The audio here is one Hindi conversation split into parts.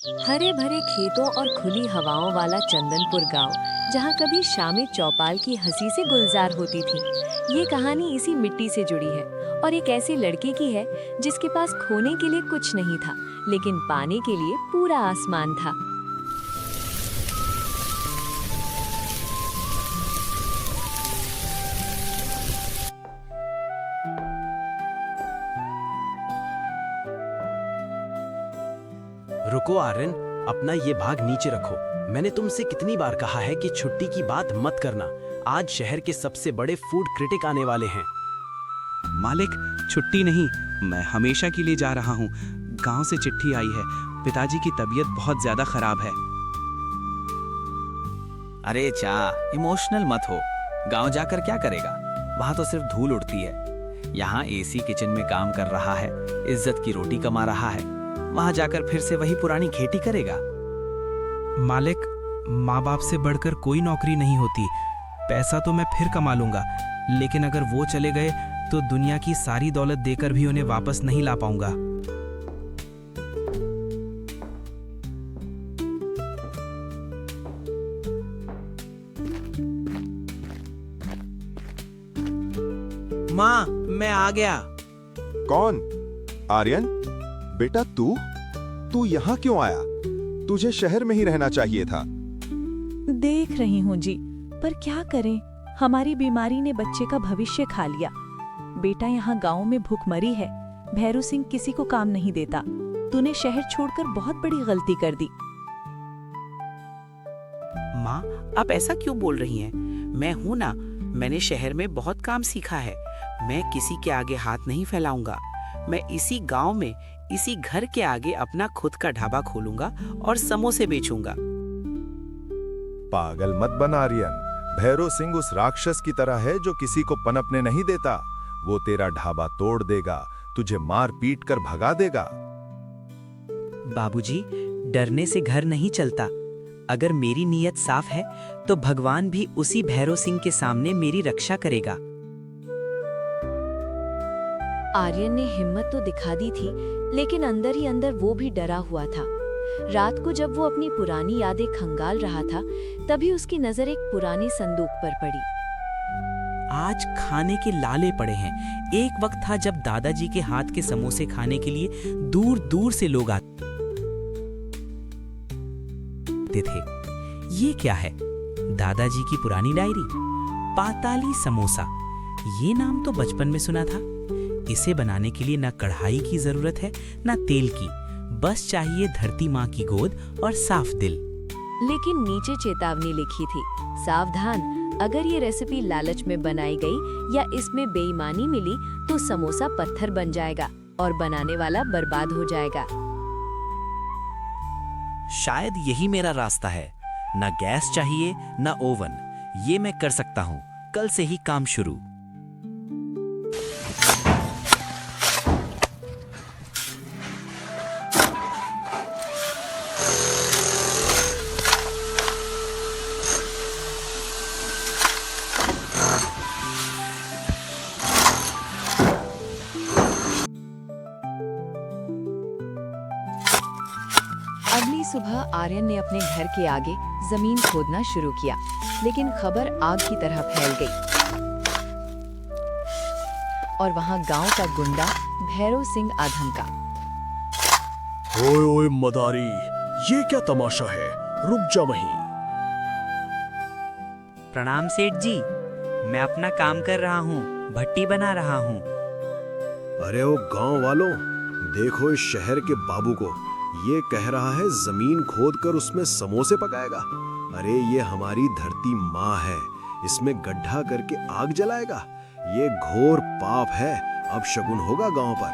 हरे भरे खेतों और खुली हवाओं वाला चंदनपुर गांव, जहां कभी शामें चौपाल की हंसी से गुलजार होती थी। ये कहानी इसी मिट्टी से जुड़ी है और एक ऐसे लड़के की है जिसके पास खोने के लिए कुछ नहीं था, लेकिन पाने के लिए पूरा आसमान था। रुको आर्यन, अपना ये भाग नीचे रखो। मैंने तुमसे कितनी बार कहा है कि छुट्टी की बात मत करना। आज शहर के सबसे बड़े फूड क्रिटिक आने वाले हैं। मालिक, छुट्टी नहीं, मैं हमेशा के लिए जा रहा हूँ। गांव से चिट्ठी आई है, पिताजी की तबीयत बहुत ज्यादा खराब है। अरे चा, इमोशनल मत हो। गांव जाकर क्या करेगा? वहां तो सिर्फ धूल उड़ती है। यहाँ एसी किचन में काम कर रहा है, इज्जत की रोटी कमा रहा है। वहां जाकर फिर से वही पुरानी खेती करेगा। मालिक, माँ बाप से बढ़कर कोई नौकरी नहीं होती। पैसा तो मैं फिर कमा लूंगा, लेकिन अगर वो चले गए तो दुनिया की सारी दौलत देकर भी उन्हें वापस नहीं ला पाऊंगा। माँ, मैं आ गया। कौन? आर्यन बेटा, तू यहाँ क्यों आया? तुझे शहर में ही रहना चाहिए था। देख रही हूँ जी, पर क्या करें, हमारी बीमारी ने बच्चे का भविष्य खा लिया। बेटा यहाँ गांव में भूखमरी है। भैरू सिंह किसी को काम नहीं देता। तूने शहर छोड़कर बहुत बड़ी गलती कर दी। माँ, आप ऐसा क्यों बोल रही हैं? मैं हूं ना, मैंने शहर में बहुत काम सीखा है। मैं किसी के आगे हाथ नहीं फैलाऊंगा। मैं इसी गांव में, इसी घर के आगे अपना खुद का ढाबा खोलूंगा और समोसे बेचूंगा। पागल मत बन आर्यन। भैरव सिंह उस राक्षस की तरह है जो किसी को पनपने नहीं देता। वो तेरा ढाबा तोड़ देगा, तुझे मार पीट कर भगा देगा। बाबूजी, डरने से घर नहीं चलता। अगर मेरी नीयत साफ है तो भगवान भी उसी भैरव सिंह के सामने मेरी रक्षा करेगा। आर्यन ने हिम्मत तो दिखा दी थी, लेकिन अंदर ही अंदर वो भी डरा हुआ था। रात को जब वो अपनी पुरानी यादें खंगाल रहा था, तभी उसकी नजर एक पुराने संदूक पर पड़ी। आज खाने के लाले पड़े हैं। एक वक्त था जब दादाजी के हाथ के समोसे खाने के लिए दूर दूर से लोग आते थे। ये क्या है? दादाजी की पुरानी डायरी। पाताली समोसा, ये नाम तो बचपन में सुना था। इसे बनाने के लिए ना कढ़ाई की जरूरत है ना तेल की, बस चाहिए धरती माँ की गोद और साफ दिल। लेकिन नीचे चेतावनी लिखी थी, सावधान, अगर ये रेसिपी लालच में बनाई गई या इसमें बेईमानी मिली तो समोसा पत्थर बन जाएगा और बनाने वाला बर्बाद हो जाएगा। शायद यही मेरा रास्ता है। ना गैस चाहिए ना ओवन। ये मैं कर सकता हूँ। कल से ही काम शुरू। अगली सुबह आर्यन ने अपने घर के आगे जमीन खोदना शुरू किया, लेकिन खबर आग की तरह फैल गई और वहां गांव का गुंडा भैरव सिंह आधमका। ओए ओए मदारी, ये क्या तमाशा है? रुक जा वहीं। प्रणाम सेठ जी, मैं अपना काम कर रहा हूँ, भट्टी बना रहा हूँ। अरे ओ गांव वालों, देखो इस शहर के बाबू को। ये कह रहा है जमीन खोद कर उसमें समोसे पकाएगा। अरे ये हमारी धरती माँ है, इसमें गड्ढा करके आग जलाएगा। ये घोर पाप है। अब शगुन होगा गांव पर।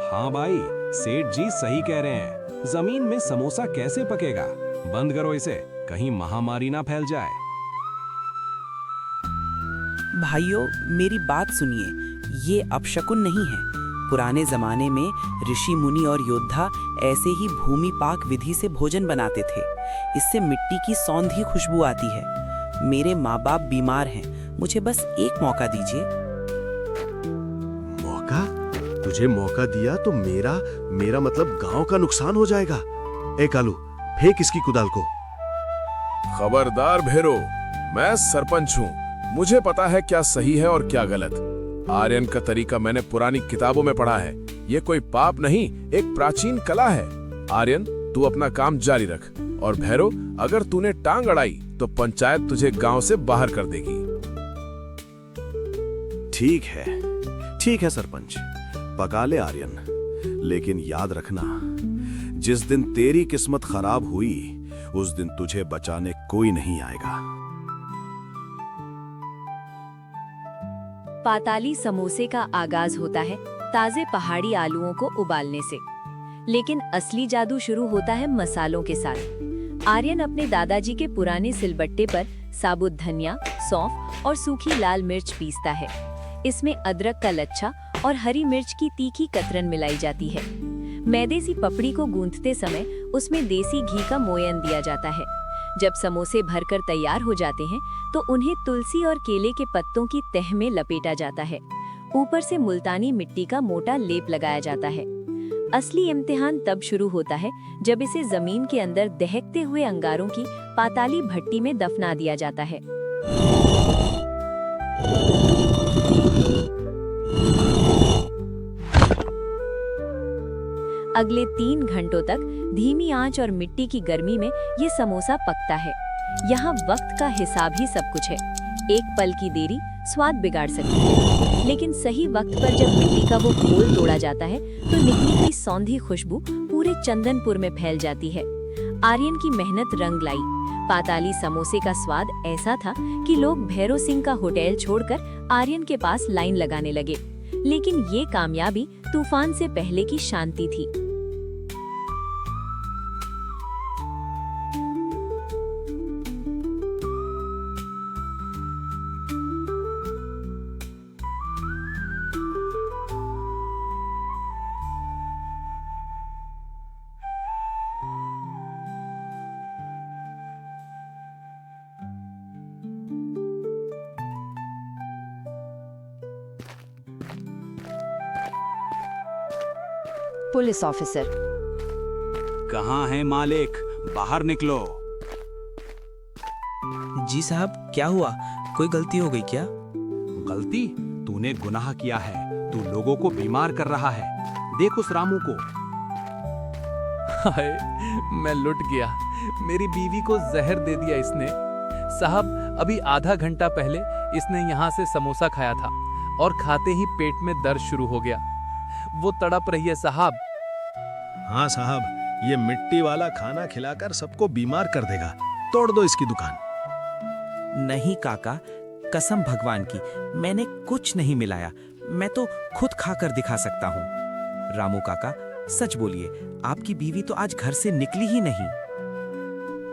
हाँ भाई, सेठ जी सही कह रहे हैं। जमीन में समोसा कैसे पकेगा? बंद करो इसे, कहीं महामारी ना फैल जाए। भाइयों, मेरी बात सुनिए, ये अपशकुन नहीं है। पुराने जमाने में ऋषि मुनि और योद्धा ऐसे ही भूमि पाक विधि से भोजन बनाते थे। इससे मिट्टी की सौंधी खुशबू आती है। मेरे माँ बाप बीमार हैं, मुझे बस एक मौका दीजिए। मौका? तुझे मौका दिया तो मेरा मतलब गांव का नुकसान हो जाएगा। ए कालू, फेंक इसकी कुदाल को। खबरदार भैरो, मैं सरपंच हूँ, मुझे पता है क्या सही है और क्या गलत। आर्यन का तरीका मैंने पुरानी किताबों में पढ़ा है। ये कोई पाप नहीं, एक प्राचीन कला है। आर्यन, तू अपना काम जारी रख, और भैरो, अगर तूने टांग अड़ाई तो पंचायत तुझे गांव से बाहर कर देगी। ठीक है सरपंच, पका ले आर्यन, लेकिन याद रखना, जिस दिन तेरी किस्मत खराब हुई उस दिन तुझे बचाने कोई नहीं आएगा। पाताली समोसे का आगाज होता है ताजे पहाड़ी आलूओं को उबालने से, लेकिन असली जादू शुरू होता है मसालों के साथ। आर्यन अपने दादाजी के पुराने सिलबट्टे पर साबुत धनिया, सौंफ और सूखी लाल मिर्च पीसता है। इसमें अदरक का लच्छा और हरी मिर्च की तीखी कतरन मिलाई जाती है। मैदे सी पपड़ी को गूंथते समय उसमें देसी घी का मोयन दिया जाता है। जब समोसे भरकर तैयार हो जाते हैं तो उन्हें तुलसी और केले के पत्तों की तह में लपेटा जाता है। ऊपर से मुल्तानी मिट्टी का मोटा लेप लगाया जाता है। असली इम्तिहान तब शुरू होता है जब इसे जमीन के अंदर दहकते हुए अंगारों की पाताली भट्टी में दफना दिया जाता है। अगले 3 घंटों तक धीमी आंच और मिट्टी की गर्मी में ये समोसा पकता है। यहाँ वक्त का हिसाब ही सब कुछ है। एक पल की देरी स्वाद बिगाड़ सकती है, लेकिन सही वक्त पर जब मिट्टी का वो घोल तोड़ा जाता है तो निकली हुई सौंधी खुशबू पूरे चंदनपुर में फैल जाती है। आर्यन की मेहनत रंग लाई। पाताली समोसे का स्वाद ऐसा था कि लोग भैरव सिंह का होटल छोड़कर आर्यन के पास लाइन लगाने लगे। लेकिन ये कामयाबी तूफान से पहले की शांति थी। पुलिस ऑफिसर, कहाँ है मालिक? बाहर निकलो। जी साहब, क्या हुआ? कोई गलती हो गई क्या? गलती? तूने गुनाह किया है। तू लोगों को बीमार कर रहा है। देख उस रामू को। हाय, मैं लुट गया। मेरी बीवी को जहर दे दिया इसने। साहब, अभी आधा घंटा पहले इसने यहाँ से समोसा खाया था और खाते ही पेट में दर्द शुरू हो गया। वो तड़प रही है साहब। हाँ साहब, ये मिट्टी वाला खाना खिलाकर सबको बीमार कर देगा। तोड़ दो इसकी दुकान। नहीं काका, कसम भगवान की, मैंने कुछ नहीं मिलाया। मैं तो खुद खाकर दिखा सकता हूँ। रामू काका, सच बोलिए, आपकी बीवी तो आज घर से निकली ही नहीं।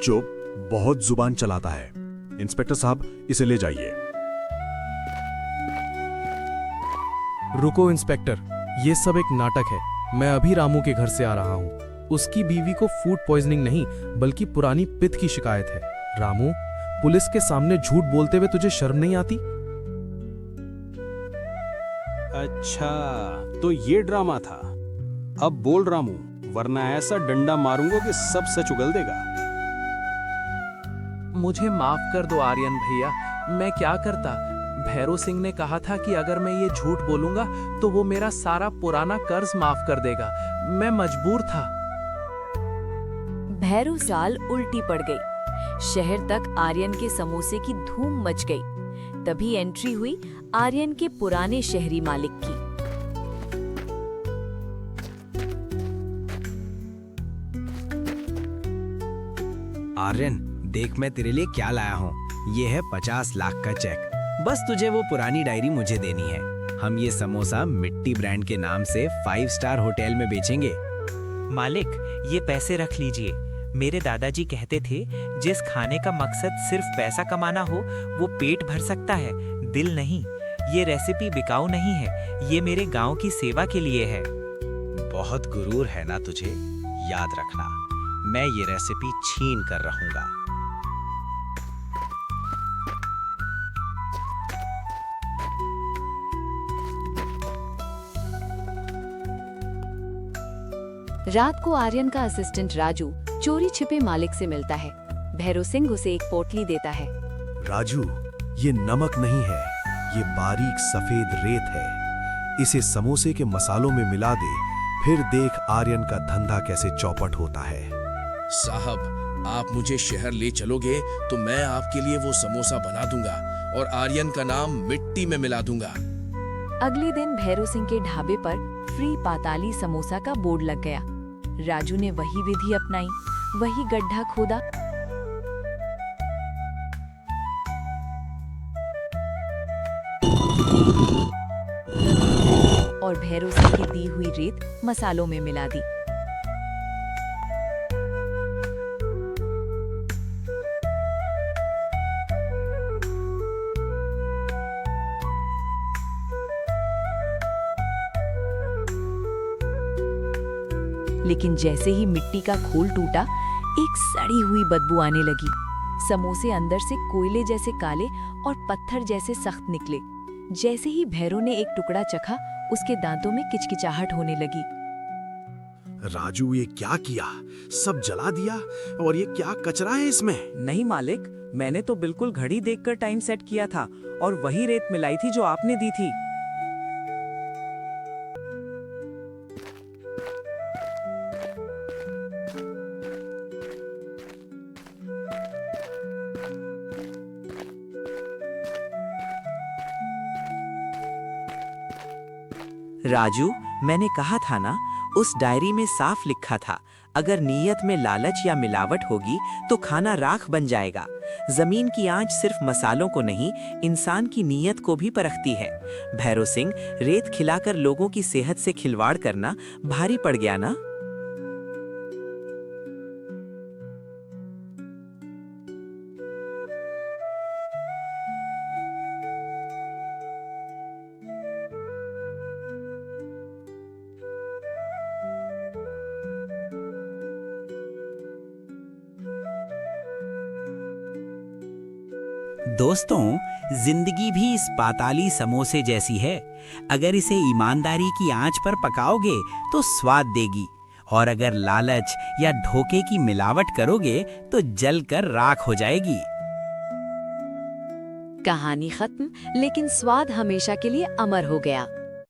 चुप, बहुत जुबान चलाता है। इंस्पेक्टर साहब, इसे ले जाइए। रुको इंस्पेक्टर, ये सब एक नाटक है। मैं अभी रामू के घर से आ रहा हूँ। उसकी बीवी को फूड पॉइजनिंग नहीं बल्कि पुरानी पित्त की शिकायत है। रामू, पुलिस के सामने झूठ बोलते हुए तुझे शर्म नहीं आती? अच्छा, तो ये ड्रामा था। अब बोल रामू, वरना ऐसा डंडा मारूंगा कि सब सच उगल देगा। मुझे माफ कर दो आर्यन भैया, मैं क्या करता। भैरव सिंह ने कहा था कि अगर मैं ये झूठ बोलूंगा तो वो मेरा सारा पुराना कर्ज माफ कर देगा। मैं मजबूर था। भैरव साल उल्टी पड़ गई। शहर तक आर्यन के समोसे की धूम मच गई। तभी एंट्री हुई आर्यन के पुराने शहरी मालिक की। आर्यन, देख मैं तेरे लिए क्या लाया हूँ। ये है 50 लाख का चेक। बस तुझे वो पुरानी डायरी मुझे देनी है। हम ये समोसा मिट्टी ब्रांड के नाम से 5 स्टार होटल में बेचेंगे। मालिक, ये पैसे रख लीजिए। मेरे दादाजी कहते थे, जिस खाने का मकसद सिर्फ पैसा कमाना हो वो पेट भर सकता है, दिल नहीं। ये रेसिपी बिकाऊ नहीं है, ये मेरे गांव की सेवा के लिए है। बहुत गुरूर है ना तुझे? याद रखना, मैं ये रेसिपी छीन कर रहूंगा। रात को आर्यन का असिस्टेंट राजू चोरी छिपे मालिक से मिलता है। भैरव सिंह उसे एक पोटली देता है। राजू, ये नमक नहीं है, ये बारीक सफेद रेत है। इसे समोसे के मसालों में मिला दे, फिर देख आर्यन का धंधा कैसे चौपट होता है। साहब, आप मुझे शहर ले चलोगे तो मैं आपके लिए वो समोसा बना दूंगा और आर्यन का नाम मिट्टी में मिला दूंगा। अगले दिन भैरव सिंह के ढाबे पर फ्री पाताली समोसा का बोर्ड लग गया। राजू ने वही विधि अपनाई, वही गड्ढा खोदा और भैरव सिंह की दी हुई रेत मसालों में मिला दी। लेकिन जैसे ही मिट्टी का खोल टूटा, एक सड़ी हुई बदबू आने लगी। समोसे अंदर से कोयले जैसे काले और पत्थर जैसे सख्त निकले। जैसे ही भैरव ने एक टुकड़ा चखा, उसके दांतों में किचकिचाहट होने लगी। राजू, ये क्या किया? सब जला दिया, और ये क्या कचरा है इसमें? नहीं मालिक, मैंने तो बिल्कुल घड़ी देखकर टाइम सेट किया था और वही रेत मिलाई थी जो आपने दी थी। राजू, मैंने कहा था ना, उस डायरी में साफ लिखा था, अगर नीयत में लालच या मिलावट होगी तो खाना राख बन जाएगा। जमीन की आंच सिर्फ मसालों को नहीं, इंसान की नीयत को भी परखती है। भैरव सिंह, रेत खिलाकर लोगों की सेहत से खिलवाड़ करना भारी पड़ गया ना? दोस्तों, जिंदगी भी इस पाताली समोसे जैसी है। अगर इसे ईमानदारी की आंच पर पकाओगे तो स्वाद देगी, और अगर लालच या धोखे की मिलावट करोगे तो जलकर राख हो जाएगी। कहानी खत्म, लेकिन स्वाद हमेशा के लिए अमर हो गया।